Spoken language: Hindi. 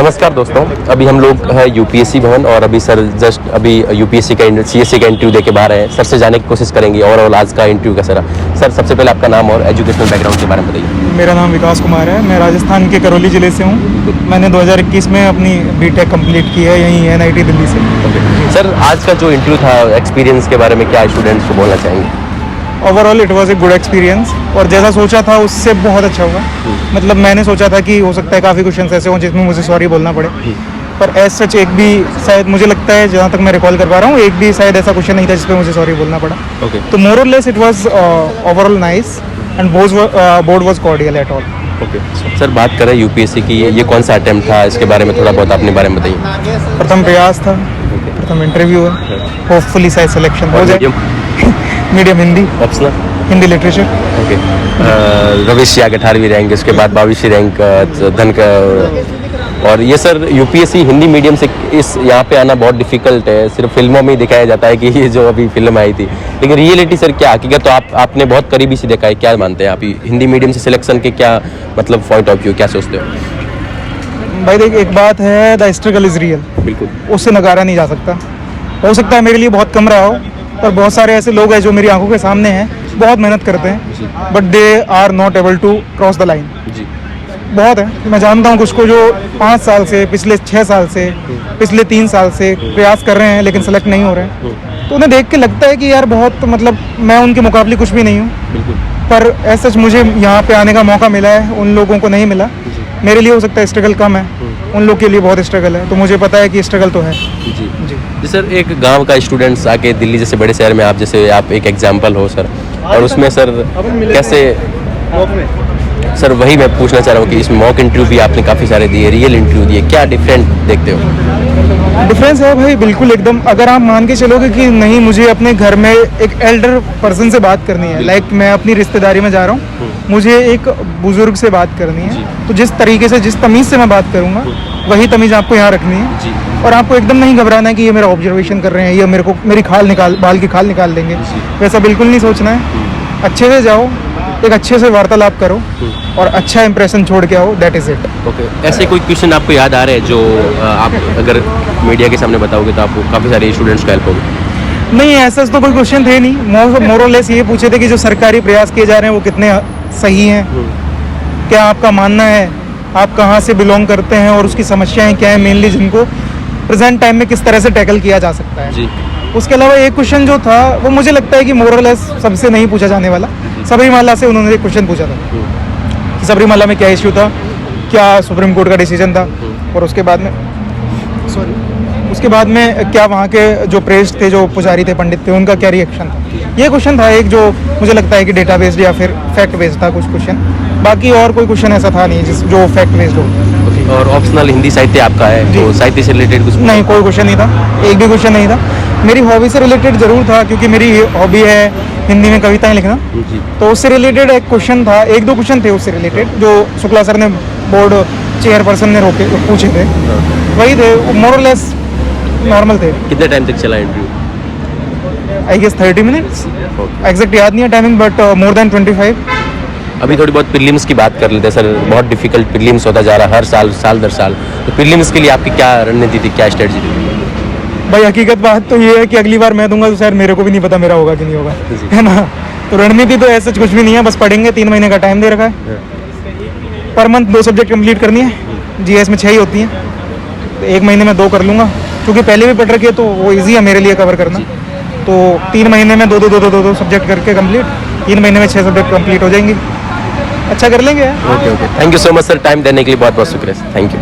नमस्कार दोस्तों, अभी हम लोग हैं यूपीएससी भवन और अभी सर जस्ट अभी यूपीएससी का सीएससी का इंटरव्यू देके बाहर आए। सर से जाने की कोशिश करेंगे ओवरऑल आज का इंटरव्यू कैसा रहा। सर सबसे पहले आपका नाम और एजुकेशनल बैकग्राउंड के बारे में बताइए। मेरा नाम विकास कुमार है। मैं राजस्थान के करौली ज़िले से हूँ। मैंने 2021 में अपनी बीटेक कंप्लीट की है यहीं एनआईटी दिल्ली से। सर आज का जो इंटरव्यू था एक्सपीरियंस के बारे में क्या स्टूडेंट्स को बोलना चाहेंगे? Overall it was a good experience और जैसा सोचा था उससे बहुत अच्छा हुआ। मतलब मैंने सोचा था कि हो सकता है काफ़ी क्वेश्चन ऐसे हों जिसमें मुझे सॉरी बोलना पड़े, पर एज सच एक भी शायद मुझे लगता है जहाँ तक मैं रिकॉल कर पा रहा हूँ एक भी शायद ऐसा क्वेश्चन नहीं था जिसपे मुझे सॉरी बोलना पड़ा। तो मोर और less it was overall nice and board was cordial at all. Sir बात करें यूपीएससी की, ये कौन सा अटेम्प्ट था, इसके बारे में थोड़ा बहुत अपने बारे में बताइए। प्रथम प्रयास था, प्रथम इंटरव्यू है। होपफुली शायद सिलेक्शन हो जाए। Medium Hindi, optional Hindi literature. Okay. Ravish याग 18वीं रैंक, इसके बाद 22वीं रैंक धन का। और ये सर यूपीएससी हिंदी मीडियम से इस यहाँ पे आना बहुत डिफिकल्ट है। सिर्फ फिल्मों में ही दिखाया जाता है कि ये जो अभी फिल्म आई थी, लेकिन रियलिटी सर क्या हकीकत तो आपने बहुत करीबी से देखा है। क्या मानते हैं आप हिंदी मीडियम से सिलेक्शन के क्या मतलब पॉइंट ऑफ व्यू, क्या सोचते हो? भाई देख, एक बात है, द स्ट्रगल इज रियल। बिल्कुल, उससे नकारा नहीं जा सकता। हो सकता है मेरे लिए बहुत कम रहा हो, पर बहुत सारे ऐसे लोग हैं जो मेरी आंखों के सामने हैं, बहुत मेहनत करते हैं, but they are not able to cross the line. बहुत है, मैं जानता हूँ कुछ को जो 5 साल से, पिछले 6 साल से, पिछले 3 साल से प्रयास कर रहे हैं लेकिन सेलेक्ट नहीं हो रहे हैं। तो उन्हें देख के लगता है कि यार बहुत मतलब मैं उनके मुकाबले कुछ भी नहीं हूँ। पर ऐसा मुझे यहाँ पे आने का मौका मिला है, उन लोगों को नहीं मिला। मेरे लिए हो सकता है स्ट्रगल कम है, उन लोग के लिए बहुत स्ट्रगल है, तो मुझे पता है कि स्ट्रगल तो है। जी सर, एक गांव का स्टूडेंट्स आके दिल्ली जैसे बड़े शहर में आप एक एग्जांपल हो सर, और उसमें सर कैसे सर वही मैं पूछना चाह रहा हूँ कि इसमें मॉक इंटरव्यू भी आपने काफ़ी सारे दिए, रियल इंटरव्यू दिए, क्या डिफरेंट देखते हो? डिफरेंस है भाई बिल्कुल एकदम। अगर आप मान के चलोगे कि नहीं मुझे अपने घर में एक एल्डर पर्सन से बात करनी है, लाइक मैं अपनी रिश्तेदारी में जा रहा हूँ, मुझे एक बुजुर्ग से बात करनी है, तो जिस तरीके से जिस तमीज़ से मैं बात करूँगा वही तमीज़ आपको यहाँ रखनी है। और आपको एकदम नहीं घबराना है कि ये मेरा ऑब्जर्वेशन कर रहे हैं, ये मेरे को मेरी बाल की खाल निकाल देंगे, वैसा बिल्कुल नहीं सोचना है। अच्छे से जाओ, एक अच्छे से वार्तालाप करो और अच्छा इंप्रेशन छोड़ के आओ, दैट इज इट। ओके। ऐसे कोई क्वेश्चन आपको याद आ रहे हैं जो आप अगर मीडिया के सामने बताओगे तो आपको काफ़ी सारे स्टूडेंट्स को हेल्प होगी? नहीं, ऐसा तो कोई क्वेश्चन थे नहीं। मोर और लेस ये पूछे थे कि जो सरकारी प्रयास किए जा रहे हैं वो कितने सही हैं, क्या आपका मानना है, आप कहाँ से बिलोंग करते हैं और उसकी समस्याएं क्या है मेनली, जिनको प्रेजेंट टाइम में किस तरह से टैकल किया जा सकता है जी। उसके अलावा एक क्वेश्चन जो था वो मुझे लगता है कि मोर और लेस सबसे नहीं पूछा जाने वाला। सबरीमाला से उन्होंने एक क्वेश्चन पूछा था कि सबरीमाला में क्या इश्यू था, क्या सुप्रीम कोर्ट का डिसीजन था, और उसके बाद में क्या वहाँ के जो प्रेस्ट थे, जो पुजारी थे, पंडित थे, उनका क्या रिएक्शन था। ये क्वेश्चन था एक जो मुझे लगता है कि डेटा बेस्ड या फिर फैक्ट बेस्ड था कुछ क्वेश्चन। बाकी और कोई क्वेश्चन ऐसा था नहीं जो फैक्ट बेस्ड हो। और ऑप्शनल हिंदी साहित्य आपका है, तो साहित्य से रिलेटेड कुछ नहीं, कोई क्वेश्चन नहीं था, एक भी क्वेश्चन नहीं था। मेरी हॉबी से रिलेटेड जरूर था, क्योंकि मेरी हॉबी है हिंदी में कविताएं लिखना, तो उससे रिलेटेड एक क्वेश्चन था, 1-2 क्वेश्चन थे उससे रिलेटेड जो शुक्ला सर ने बोर्ड चेयरपर्सन ने पूछे थे, वही थे। मोर और लेस नॉर्मल थे। कितने टाइम तक चला interview? I guess 30 minutes, exact याद नहीं है टाइमिंग, बट मोर देन 25। अभी थोड़ी बहुत प्रीलिम्स की बात कर लेते हैं सर। बहुत डिफिकल्ट प्रीलिम्स होता जा रहा है हर साल दर साल, तो प्रीलिम्स के लिए आपकी क्या रणनीति थी, क्या स्ट्रेटजी थी? भाई हकीकत बात तो ये है कि अगली बार मैं दूंगा तो शायद मेरे को भी नहीं पता मेरा होगा कि नहीं होगा, है ना। तो रणनीति तो ऐसा कुछ भी नहीं है, बस पढ़ेंगे। 3 महीने का टाइम दे रखा है, पर मंथ 2 सब्जेक्ट कंप्लीट करनी है। जीएस में 6 ही होती हैं, तो 1 महीने में 2 कर लूँगा, क्योंकि पहले भी पढ़ रखी है तो वो ईजी है मेरे लिए कवर करना। तो 3 महीने में 2 सब्जेक्ट करके कंप्लीट, 3 महीने में 6 सब्जेक्ट कंप्लीट हो जाएंगे, अच्छा कर लेंगे। Okay, thank you so much sir, time देने के लिए बहुत बहुत शुक्रिया। Thank you.